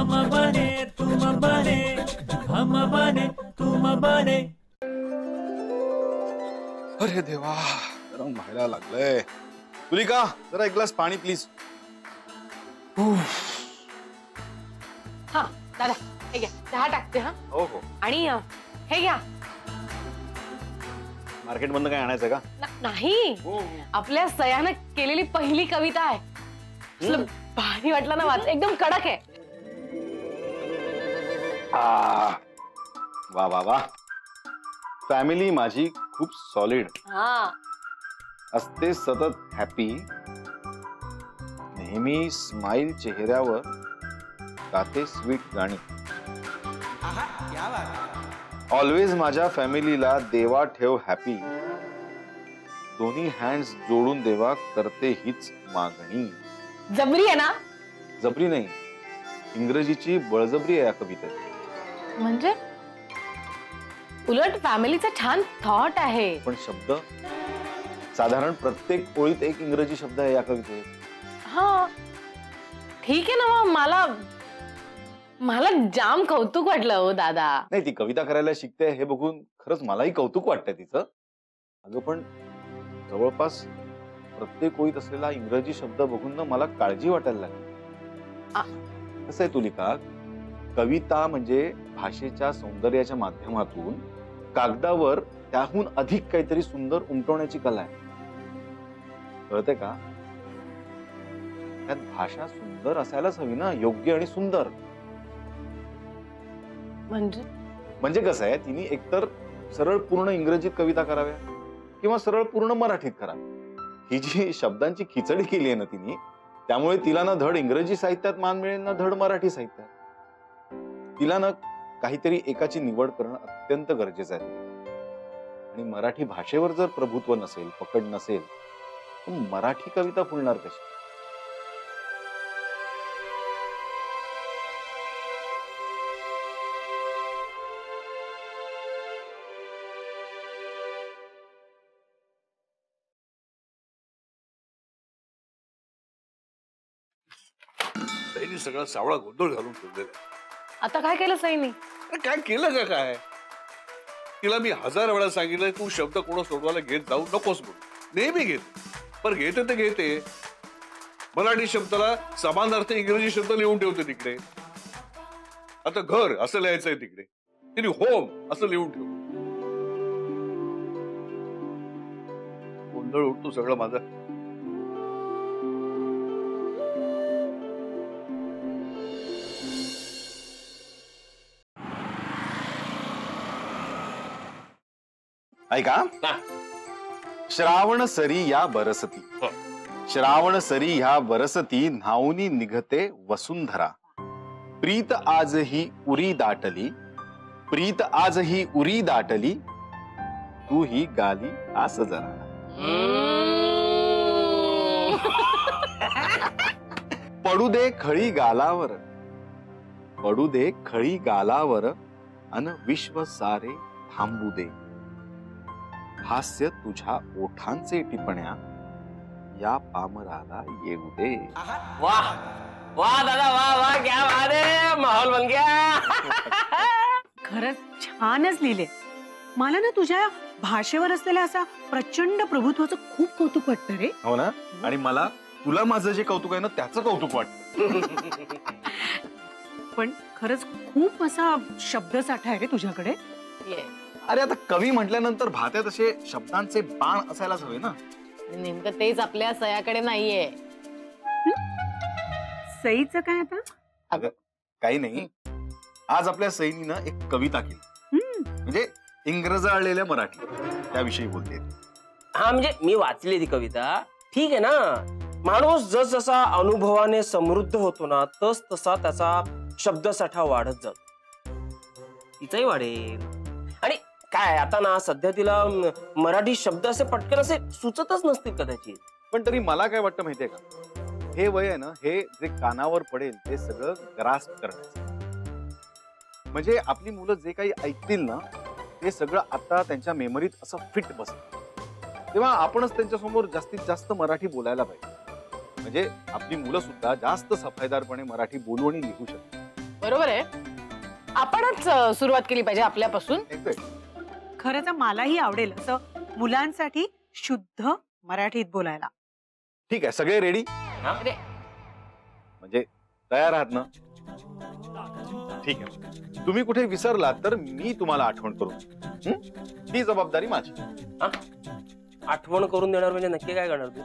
हम बने तुम बने, हम बने तुम बने। अरे देवा, गरम व्हायला लागलंय. तुलिका, जरा एक ग्लास पाणी प्लीज. हा दादा, हे घ्या, चहा टाकते. हा हो हो. आणि हे घ्या. मार्केट मधनं काय आणायचं का? नाही, आपल्या सयानं केलेली पहिली कविता आहे. तुला भारी वाटलं ना वाच? एकदम कडक आहे. वा वा वा. फॅमिली माझी खूप सॉलिड हा असते, सतत हॅपी, नेहमी स्माइल चेहऱ्यावर, गाते स्वीट गाणी. ऑलवेज माझ्या फॅमिलीला देवा ठेव हॅपी, दोन्ही हँड्स जोडून देवा करते हीच मागणी. जबरी आहे ना? जबरी नाही, इंग्रजीची बळजबरी आहे या कवितेत. म्हणजे उलट फॅमिलीचा छान थॉट आहे. पण शब्द साधारण प्रत्येक ओळीत एक इंग्रजी शब्द आहे या कवितेत. हा ठीक आहे ना. मग मला जाम कौतुक वाटलं हो दादा. नाही, ती कविता करायला शिकते हे बघून खरंच मलाही कौतुक वाटतंय तिचं. अगं पण जवळपास प्रत्येक ओळीत असलेला इंग्रजी शब्द बघून ना मला काळजी वाटायला लागली. कसं आहे तुलिका, कविता म्हणजे भाषेच्या सौंदर्याच्या माध्यमातून कागदावर त्याहून अधिक काहीतरी सुंदर उमटवण्याची कला आहे. कळते का? त्यात भाषा सुंदर असायलाच हवी ना, योग्य आणि सुंदर. म्हणजे कसं आहे, तिने एकतर सरळ पूर्ण इंग्रजीत कविता कराव्या किंवा सरळ पूर्ण मराठीत कराव्या. ही जी शब्दांची खिचडी केली आहे ना तिने, त्यामुळे तिला ना धड इंग्रजी साहित्यात मान मिळेल ना धड मराठी साहित्यात. तिला ना काहीतरी एकाची निवड करणं अत्यंत गरजेचं आहे. आणि मराठी भाषेवर जर प्रभुत्व नसेल, पकड नसेल, तर मराठी कविता फुलणार कशी? सईनी सगळा सावळा गोंधळ घालून ठेवलेला. आता काय केलं सईनी? काय केलं का? काय तिला मी 1000 वेळा सांगितलंय, तू शब्द कोण सोडवायला घेत जाऊ नकोस म्हणून. नेहमी घेते, पण घेते तर घेते. मराठी शब्दाला समानार्थ इंग्रजी शब्द लिहून ठेवते तिकडे. आता घर असं लिहायचंय तिकडे, तिने होम असं लिहून ठेव. गोंधळ उठतो सगळं माझा. ऐका, श्रावण सरी या बरसती, श्रावण सरी ह्या बरसती, न्हाऊनी निघते वसुंधरा. प्रीत आजही उरी दाटली, प्रीत आजही उरी दाटली, तू ही गाली आस जरा. पडू दे खळी गालावर, पडू दे खळी गालावर, अन विश्व सारे थांबू दे. हास्य तुझ्या ओठांचे टिपण्या, या पामराला येऊ दे. वाह वाह दादा, वाह वाह, क्या बात है, माहौल बन गया. खरंच छानच लिहिले. मला ना तुझ्या भाषेवर असलेल्या असा प्रचंड प्रभुत्वाचं खूप कौतुक वाटतं रे. हो ना. आणि मला तुला माझं जे कौतुक आहे ना त्याचं कौतुक वाटतं. पण खरंच खूप असा शब्दसाठा आहे रे तुझ्याकडे. अरे आता कवी म्हटल्यानंतर भात्यात असे शब्दांचे बाण असायलाच हवे ना. नेमकं तेच आपल्या सयाकडे नाहीये. सईचं काय आता? अगं काही नाही, आज आपल्या सईनीनं एक कविता केली, म्हणजे इंग्रजाळलेल्या मराठी, त्याविषयी बोलते. हा म्हणजे मी वाचली ती कविता. ठीक आहे ना, माणूस जसजसा अनुभवाने समृद्ध होतो ना, तस तसा त्याचा शब्दसाठा वाढत जातो. तिचाही वाढेल. आणि काय आता ना सध्या तिला मराठी शब्द असे पटकन असे सुचतच नसतील कदाचित. पण तरी मला काय वाटतं माहितीये का, हे वय आहे ना, हे जे कानावर पडेल ते सगळं ग्रास्प करण्याचं. म्हणजे आपली मुलं जे काही ऐकतील ना ते सगळं आता त्यांच्या मेमरीत असं फिट बसतं. तेव्हा आपणच त्यांच्यासमोर जास्तीत जास्त मराठी बोलायला पाहिजे, म्हणजे आपली मुलं सुद्धा जास्त सफाईदारपणे मराठी बोलू आणि लिहू शकतात. बरोबर आहे. आपणच सुरुवात केली पाहिजे आपल्यापासून. खरं तर मलाही आवडेल असं मुलांसाठी शुद्ध मराठीत बोलायला. ठीक आहे, सगळे रेडी? अरे, म्हणजे तयार आहात ना? ठीक आहे, तुम्ही कुठे विसरलात तर मी तुम्हाला आठवण करून ती जबाबदारी माझी. हा? आठवण करून देणार म्हणजे नक्की काय करणार तू?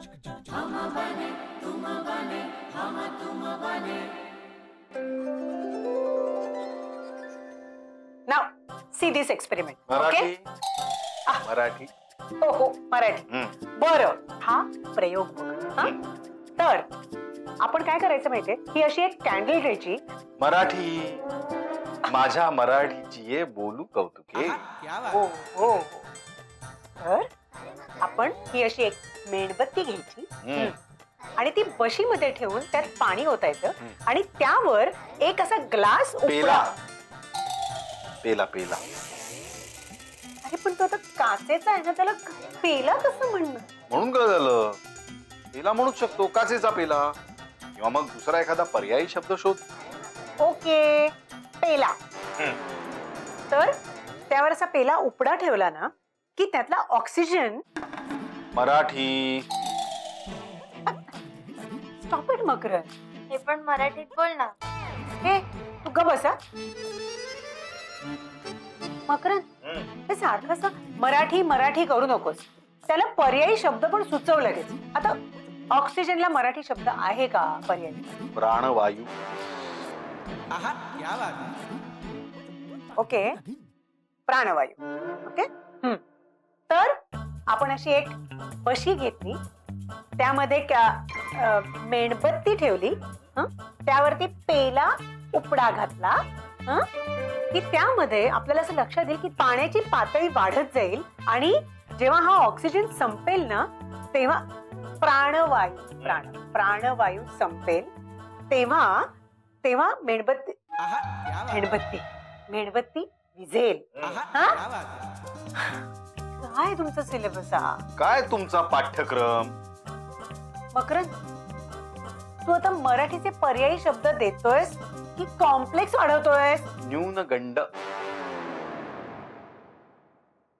नाव see this experiment. Marathi Marathi. हो हो मराठी. बरं, हा प्रयोग बघ. हा? तर आपण काय करायचं माहितीये, ही अशी एक कॅन्डल घ्यायची. मराठी माझ्या मराठीची ये बोलू कौतुके. हो हो. तर आपण ही अशी एक मेणबत्ती घ्यायची आणि ती बशीमध्ये ठेवून त्यात पाणी ओतायचं आणि त्यावर एक असा ग्लास पेला पेला पेला. अरे पण तो आता काचेचा आहे ना, त्याला पेला कसं म्हणणं? म्हणून काय झालं? पेला म्हणूच शकतो, काचेचा पेला, किंवा मग दुसरा एखादा पर्यायी शब्द शोध. ओके, पेला. तर त्यावर असा पेला उपडा ठेवला ना की त्यातला ऑक्सिजन. मराठी. स्टॉप इट मकरन. हे पण मराठीत बोल ना. हे तू ग बसा मकरन. हे सारखं असं मराठी मराठी करू नकोस. त्याला पर्यायी शब्द पण सुचव लगेच. आता ऑक्सिजनला मराठी शब्द आहे का पर्यायी? प्राणवायू. ओके, प्राणवायू. ओके. तर आपण अशी एक बशी घेतली, त्यामध्ये मेणबत्ती ठेवली, त्यावरती पेला उपडा घातला की त्यामध्ये आपल्याला असं लक्षात येईल की पाण्याची पातळी वाढत जाईल आणि जेव्हा हा ऑक्सिजन संपेल ना तेव्हा प्राणवायू संपेल तेव्हा तेव्हा मेणबत्ती मेणबत्ती मेणबत्ती विझेल. काय तुमचा सिलेबस? काय तुमचा पाठ्यक्रम? मकरन, तू आता मराठीचे पर्यायी शब्द देतोयस की कॉम्प्लेक्स वाढवतोयस? न्यूनगंड.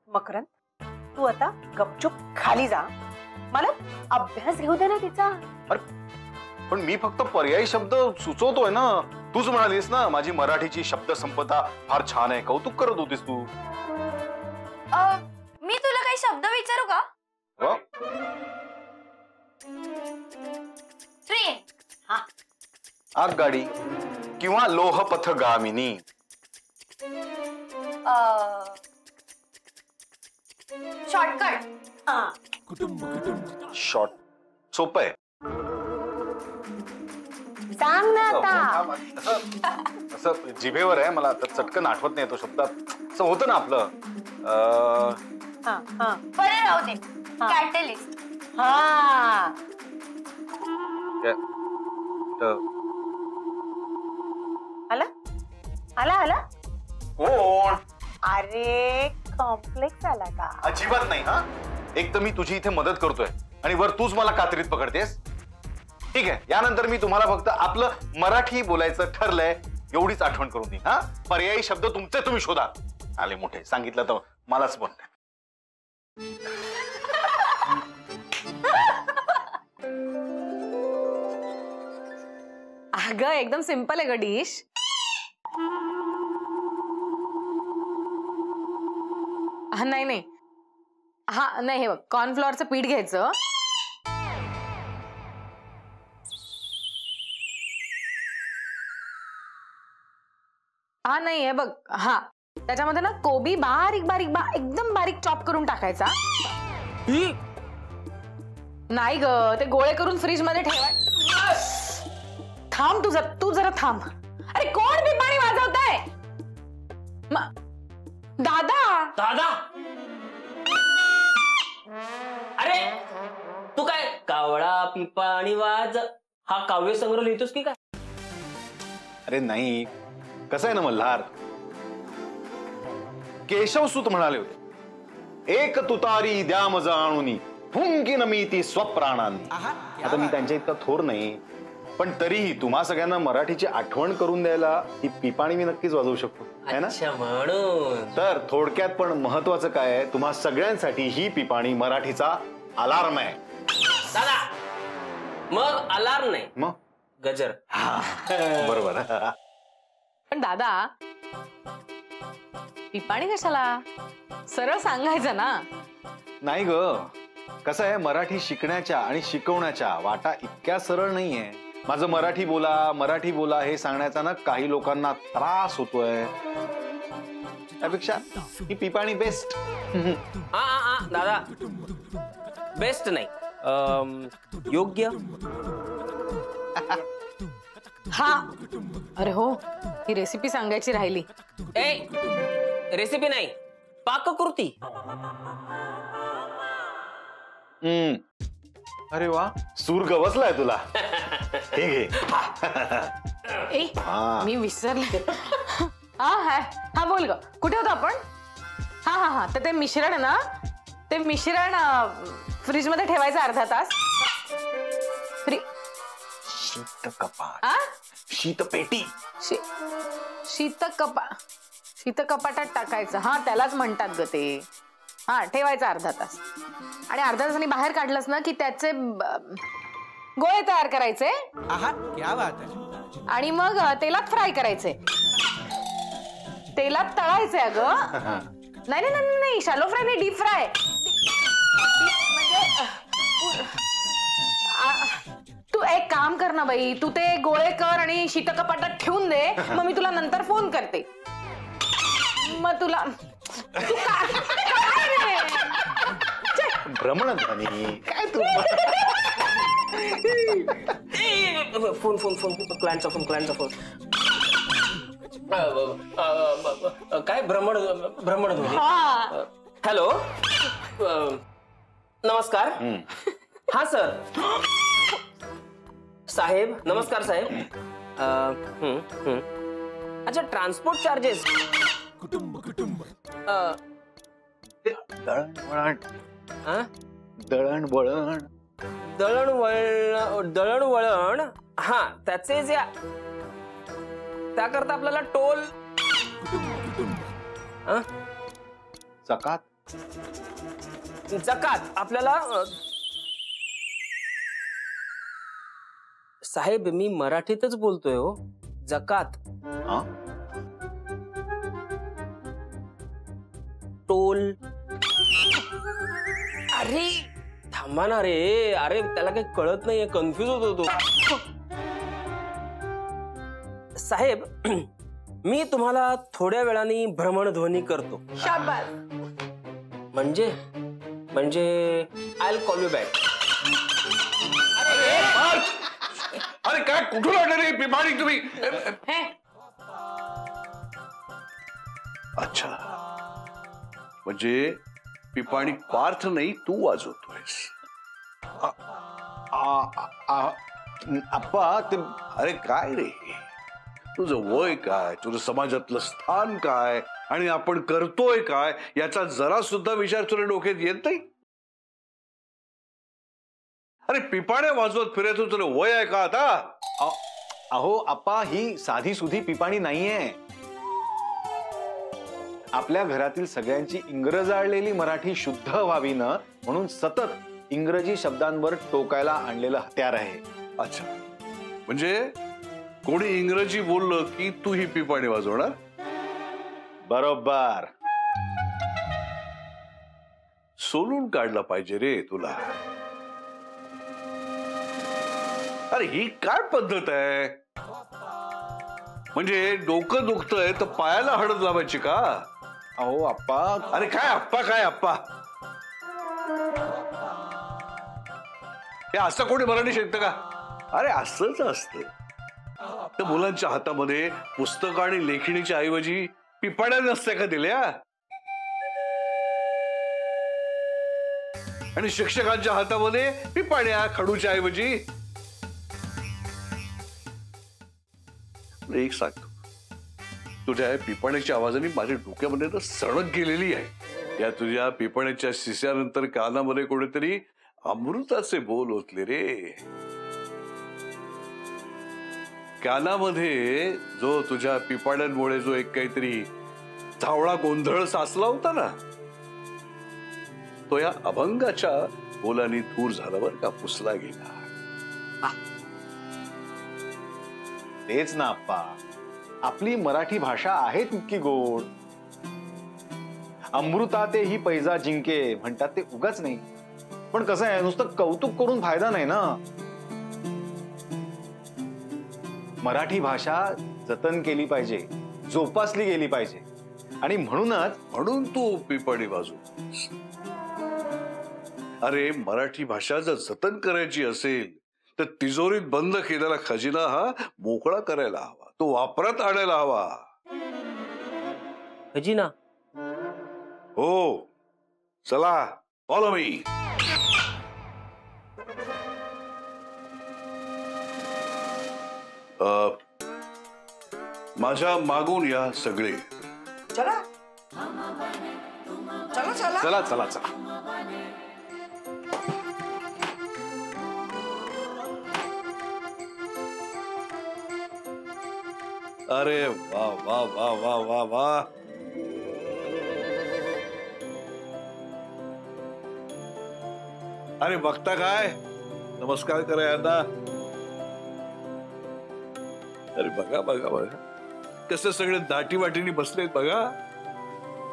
मकरन, तू आता गपचूप खाली जा. मला अभ्यास घेऊ दे ना तिचा. पण मी फक्त पर्यायी शब्द सुचवतोय ना. तूच म्हणालीस ना माझी मराठीची शब्द संपदा फार छान आहे, कौतुक करत होतीस तू. मी तुला काही शब्द विचारू का? ट्रेन. आगगाडी किंवा लोहपथगामिनी. शॉर्टकट. शॉर्ट. सोपं आहे. सांग ना आता. असं जिभेवर आहे, मला आता चटकन आठवत नाही तो शब्द. असं होतं ना आपलं. बरं राहू दे. कॅटलिस्ट. आला आला आला. कोण? अरे कॉम्प्लेक्स आला का? अजिबात नाही. हा, एक तर मी तुझी इथे मदत करतोय आणि वर तूच मला कात्रीत पकडतेस. ठीक आहे, यानंतर मी तुम्हाला फक्त आपलं मराठी बोलायचं ठरलंय एवढीच आठवण करून देईन. हा, पर्यायी शब्द तुमचे तुम्ही शोधा. आले मोठे, सांगितलं तर मलाच बोलते. अगं एकदम सिंपल आहे ग डिश. नाही नाही, हा नाही, हे बघ कॉर्नफ्लॉवरचं पीठ घ्यायचं. हा नाही, हे बघ, हा त्याच्यामध्ये ना कोबी बारीक बारीक एकदम बारीक चॉप करून टाकायचा. नाही ग, ते गोळे करून फ्रीज मध्ये ठेवाय. थांब, तू जरा थांब. अरे कोण मी पाणी वाजवताय? दादा दादा, अरे तू काय कावळा पिपा आणि वाज हा काव्य संग्रह लिहितोस की काय? अरे नाही, कसं आहे ना मल्हार, केशवसूत म्हणाले होते, एक तुतारी द्या मज आणुनी फुंकी नमीती स्वप्राणांनी. आता मी त्यांच्या इतका थोर नाही, पण तरीही तुम्हा सगळ्यांना मराठीची आठवण करून द्यायला ही पिपाणी मी नक्कीच वाजवू शकतो, है ना? अच्छा म्हणून. तर थोडक्यात पण महत्वाचं काय आहे, तुम्हा सगळ्यांसाठी ही पिपाणी मराठीचा अलार्म आहे. दादा मग अलार्म नाही, मग गजर. बरोबर. पण दादा पिपाणी कशाला, सरळ सांगायचं ना. नाही ग, कसं आहे, मराठी शिकण्याच्या आणि शिकवण्याच्या वाटा इतक्या सरळ नाहीये. माझं मराठी बोला हे सांगण्याचा ना काही लोकांना त्रास होतोय. त्यापेक्षा ही पिपाणी बेस्ट. दादा बेस्ट नाही, योग्य. हा अरे हो, ही रेसिपी सांगायची राहिली. रेसिपी नाही, पाककृती. अरे वा, सूर गवसलाय तुला. हे घे. ए मी विसरले. हा बोल ग, कुठे होतो आपण? हा तर ते मिश्रण आहे ना, ते मिश्रण फ्रीज मध्ये ठेवायचं अर्धा तास. शीतपेटी. शीतकपाटात टाकायचं. हा त्यालाच म्हणतात ग ते. हा ठेवायचं अर्धा तास, आणि अर्ध्या तासाने बाहेर काढलंस ना की त्याचे गोळे तयार करायचे. क्या बात आहे. आणि मग तेलात फ्राय करायचे. तेलात तळायचे अगं. नाही शॅलो फ्राय नाही, डीप फ्राय. तू एक काम कर ना बाई, तू ते गोळे कर आणि शीतकपाटात ठेवून दे, मग मी तुला नंतर फोन करते. मग तुला भ्रमणध्वनी काय तू. Phone क्लायंटचा phone. काय भ्रमणध्वनी. हॅलो, नमस्कार. हा सर. साहेब नमस्कार साहेब. अच्छा, ट्रान्सपोर्ट चार्जेस. दळणवळण. हा, त्याचे जे त्याकरता आपल्याला टोल. जकात आपल्याला. साहेब मी मराठीतच बोलतोय हो. जकात. टोल. अरे थांबा ना रे, अरे त्याला काही कळत नाहीये, कन्फ्युज होतो तो. साहेब मी तुम्हाला थोड्या वेळाने भ्रमणध्वनी करतो. शाबास. म्हणजे I will call you back. अरे काय कुठून आणले पिपाणी तुम्ही? अच्छा, म्हणजे पिपाणी पार्थ नाही तू वाजवतोयस. आप्पा ते. अरे काय रे, तुझं वय काय, तुझं समाजातलं स्थान काय, आणि आपण करतोय काय याचा जरा सुद्धा विचार तुला डोक्यात येत नाही. अरे पिपाण्या वाजवत फिरायचं तुला वय आहे का आता? अहो आप्पा, ही साधी सुधी पिपाणी नाहीये. आपल्या घरातील सगळ्यांची इंग्रजाळलेली मराठी शुद्ध व्हावी ना म्हणून सतत इंग्रजी शब्दांवर टोकायला आणलेलं हत्यार आहे. अच्छा, म्हणजे कोणी इंग्रजी बोललं की तू ही पिपाणी वाजवणार? बरोबर. सोलून काढला पाहिजे रे तुला. अरे ही काय पद्धत आहे? म्हणजे डोकं दुखतंय तर पायाला हळद लावायची का? अहो आप्पा. अरे काय आप्पा हे असं कोणी मराठी शिकतं का? अरे असंच असतं. तर मुलांच्या हातामध्ये पुस्तकं आणि लेखणीच्या ऐवजी पिपाण्या नसत्या का दिल्या? आणि शिक्षकांच्या हातामध्ये पिपाण्या खडूच्या ऐवजी. एक सांगतो, तुझ्या पिपाण्याच्या आवाजाने माझ्या डोक्यामध्ये तर सणक गेलेली आहे. या तुझ्या पिपाण्याच्या शिस्यानंतर कानामध्ये कोणीतरी अमृताचे बोल ओतले रे. कानामध्ये जो तुझ्या पिपाड्यांमुळे जो एक काहीतरी धावळा गोंधळ साचला होता ना, तो या अभंगाच्या बोलानी दूर झाला बर का, पुसला गेला. तेच ना आप्पा, आपली मराठी भाषा आहे तितकी गोड. अमृता ते ही पैजा जिंके म्हणतात ते उगाच नाही. पण कसं आहे, नुसतं कौतुक करून फायदा नाही ना. मराठी भाषा जतन केली पाहिजे, जोपासली गेली पाहिजे. आणि म्हणून तू पिपाडी वाजू. अरे मराठी भाषा जर जतन करायची असेल तर तिजोरीत बंद केलेला खजिना हा मोकळा करायला हवा, तो वापरात आणायला हवा. खजिना? हो, चला फॉलो मी. माझ्या मागून या सगळे. चला चला चला चला चला चला. अरे वा वा वा वा वा वा. अरे बघता काय, नमस्कार करा यांना. अरे बघा बघा बघा कसं सगळे दाटी वाटीनी बसलेत बघा.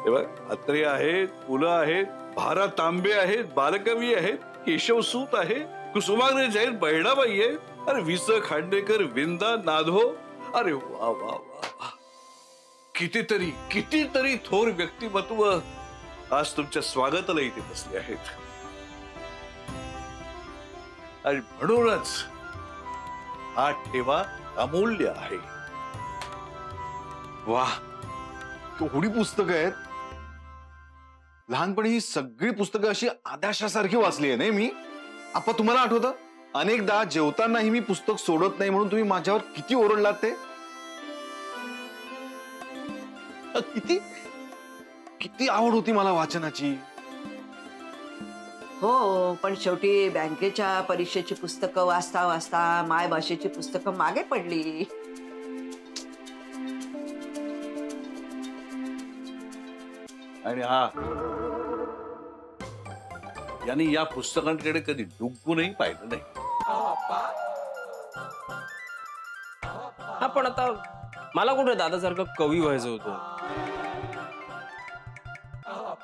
हे बघ, अत्रे आहेत, पुलं आहेत, भारा तांबे आहेत, बालकवी आहेत, केशव सूत आहे, कुसुमाग्रज आहेत, बहिणाबाई आहेत, अरे वि स खांडेकर, विंदा, नाधो. अरे वा वा वा वा. कितीतरी कितीतरी थोर व्यक्तिमत्व आज तुमच्या स्वागताला इथे बसले आहेत. आणि म्हणूनच हा ठेवा अमूल्य आहे. वाह, केवढी पुस्तकं आहेत. लहानपणी ही सगळी पुस्तकं अशी आदाशासारखी वाचली आहे नाही मी. आप्पा, तुम्हाला आठवतं अनेकदा जेवतानाही मी पुस्तक सोडत नाही म्हणून तुम्ही माझ्यावर किती ओरडलात ते. किती किती आवड होती मला वाचनाची. हो, पण शेवटी बँकेच्या परीक्षेची पुस्तकं वाचता वाचता माय भाषेची पुस्तकं मागे पडली. आणि हा यांनी या पुस्तकांकडे कधी डुंकूनही पाहिलं नाही. हा, पण आता मला कुठे दादासारखं कवी व्हायचं होतं.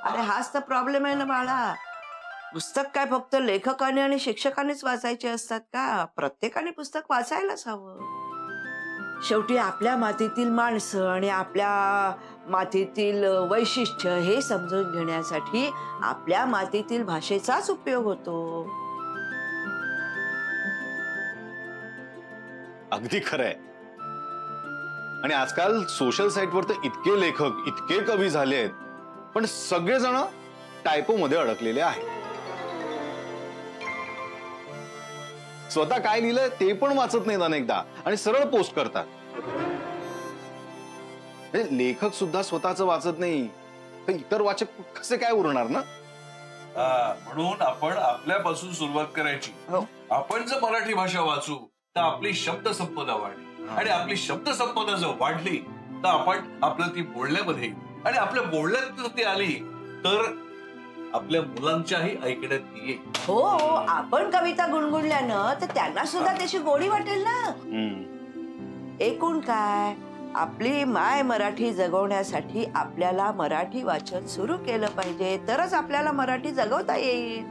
अरे हाच तर प्रॉब्लेम आहे ना बाळा. पुस्तक काय फक्त लेखकाने आणि शिक्षकानेच वाचायचे असतात का? प्रत्येकाने पुस्तक वाचायलाच हवं. शेवटी आपल्या मातीतील माणसं आणि आपल्या मातीतील वैशिष्ट्य हे समजून घेण्यासाठी आपल्या मातीतील भाषेचाच उपयोग होतो. अगदी खरंय. आणि आजकाल सोशल साईटवर तर इतके लेखक, इतके कवी झाले आहेत, पण सगळेजण टायपो मध्ये अडकलेले आहेत. स्वतः काय लिहिलंय ते पण वाचत नाहीत अनेकदा आणि सरळ पोस्ट करतात. लेखक सुद्धा स्वतःच वाचत नाही तर इतर वाचक कसे काय उरणार ना. म्हणून आपण आपल्यापासून सुरुवात करायची. आपण जर मराठी भाषा वाचू तर आपली शब्द संपदा वाढली, आणि आपली शब्द संपदा जर वाढली तर आपण आपलं ती बोलण्यामध्ये, आणि आपल्या बोलण्यात जर ती आली तर आपल्या मुलांच्याही ऐकण्यात येईल. हो, आपण कविता गुणगुणल्यानं तर त्यांना सुद्धा त्याची गोडी वाटेल ना. एकूण काय, आपली माय मराठी जगवण्यासाठी आपल्याला मराठी वाचन सुरू केलं पाहिजे, तरच आपल्याला मराठी जगवता येईल.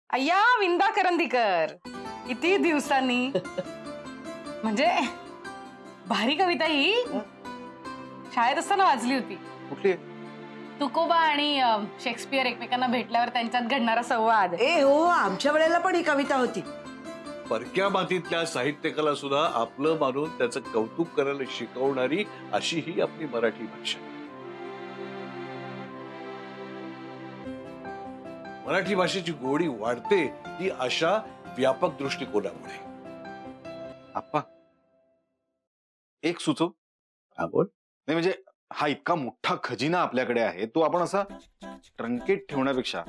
अय्या विंदा करंदीकर, किती दिवसांनी. म्हणजे भारी कविता ही. शाळेत असताना वाचली होती. कुठली? तुकोबा आणि शेक्सपियर एकमेकांना भेटल्यावर त्यांच्यात घडणारा संवाद. ए हो, आमच्या वेळेला पण ही कविता होती. परक्या मातीतल्या साहित्यकाला सुद्धा आपलं मानून त्याचं कौतुक करायला शिकवणारी अशी ही आपली मराठी भाषा. मराठी भाषेची गोडी वाढते ती अशा व्यापक दृष्टिकोनामुळे. आप्पा, एक सुचव. बोल. नाही म्हणजे हा इतका मोठा खजिना आपल्याकडे आहे, तो आपण असा ट्रंकेट ठेवण्यापेक्षा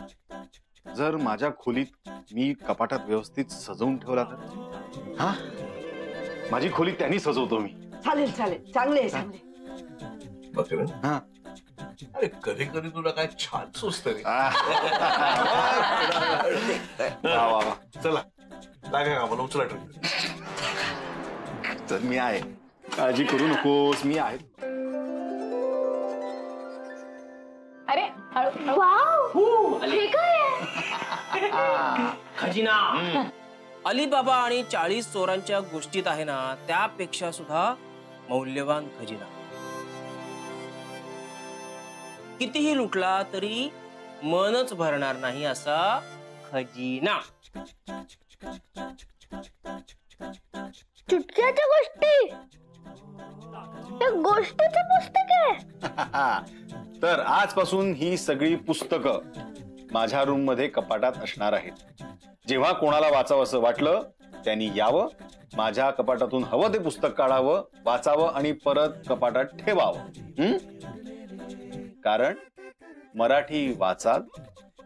जर माझ्या खोलीत मी कपाटात व्यवस्थित सजवून ठेवला तर? हा, माझी खोली त्यांनी सजवतो मी. चालेल चालेल, चांगले आहे, चांगले. बघ हा. अरे कधी कधी तुला काय छान सुचत रे. वा वा वा. चला लागा कामाला, उचला ट्रेन. तर मी आहे, काळजी करू नकोस, मी आहे. अरे हे काय खजिना. अलीबाबा आणि 40 चोरांच्या गोष्टीत आहे ना, त्यापेक्षा सुद्धा मौल्यवान खजिना. कितीही लुटला तरी मनच भरणार नाही असा खजिना. चुटक्याच्या गोष्टी, त्या गोष्टीचं पुस्तक आहे. तर आजपासून ही सगळी पुस्तकं माझ्या रूम मध्ये कपाटात असणार आहेत. जेव्हा कोणाला वाचावंसं वाटलं त्यांनी यावं, माझ्या कपाटातून हवं ते पुस्तक काढावं, वाचावं आणि परत कपाटात ठेवावं. कारण मराठी वाचाल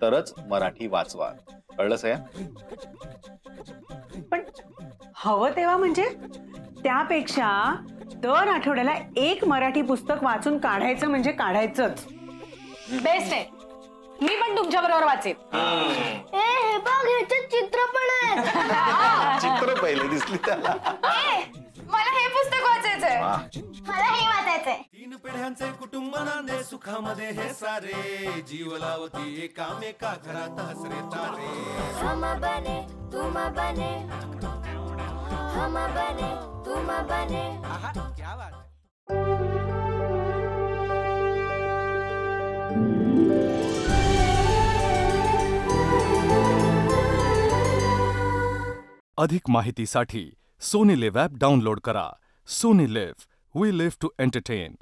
तरच मराठी वाचवा. कळलं सया? पण हवं तेव्हा म्हणजे त्यापेक्षा दर आठवड्याला एक मराठी पुस्तक वाचून काढायचं म्हणजे काढायचंच. बेस्ट आहे. मी पण तुमच्या बरोबर वाचेन. हे बघ, ह्याच्यात चित्र पण आहे. चित्र पहिले दिसली त्याला. मला हे पुस्तक वाचायचंय. मला हे वाचायचंय. 3 पिढ्यांचे कुटुंब नांदे सुखामध्ये हे सारे, जीव लावती एकामेका घरात हसरे तारे. हम बने तुम बने, हम बने तुम बने. आहा, क्या बात. अधिक माहितीसाठी सोनी लिव्ह ॲप डाउनलोड करा. Sony Liv, we live to entertain.